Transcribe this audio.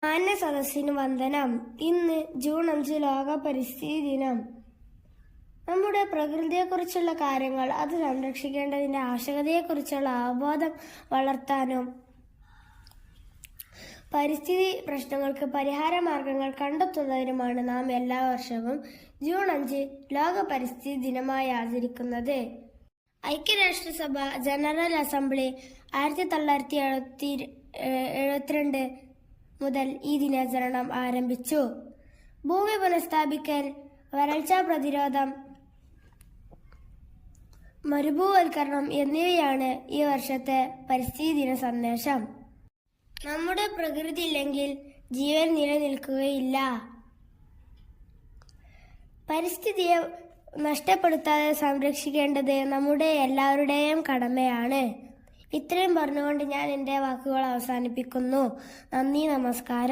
മാന്യ സദസ്സിന് വന്ദനം. ഇന്ന് ജൂൺ 5 ലോക പരിസ്ഥിതി ദിനം. നമ്മുടെ പ്രകൃതിയെക്കുറിച്ചുള്ള കാര്യങ്ങൾ, അത് സംരക്ഷിക്കേണ്ടതിന്റെ ആവശ്യകതയെക്കുറിച്ചുള്ള അവബോധം വളർത്താനും പരിസ്ഥിതി പ്രശ്നങ്ങൾക്ക് പരിഹാര മാർഗങ്ങൾ കണ്ടെത്തുന്നതിനുമാണ് നാം എല്ലാ വർഷവും ജൂൺ 5 ലോക പരിസ്ഥിതി ദിനമായി ആചരിക്കുന്നത്. ഐക്യരാഷ്ട്രസഭ ജനറൽ അസംബ്ലി 1972 മുതൽ ഈ ദിനാചരണം ആരംഭിച്ചു. ഭൂമി പുനഃസ്ഥാപിക്കൽ, വരൾച്ച പ്രതിരോധം, മരുഭൂവൽക്കരണം എന്നിവയാണ് ഈ വർഷത്തെ പരിസ്ഥിതി ദിന സന്ദേശം. നമ്മുടെ പ്രകൃതി ഇല്ലെങ്കിൽ ജീവൻ നിലനിൽക്കുകയില്ല. പരിസ്ഥിതിയെ നഷ്ടപ്പെടുത്താതെ സംരക്ഷിക്കേണ്ടത് നമ്മുടെ എല്ലാവരുടെയും കടമയാണ്. ഇത്രയും പറഞ്ഞുകൊണ്ട് ഞാൻ എൻ്റെ വാക്കുകൾ അവസാനിപ്പിക്കുന്നു. നന്ദി, നമസ്കാരം.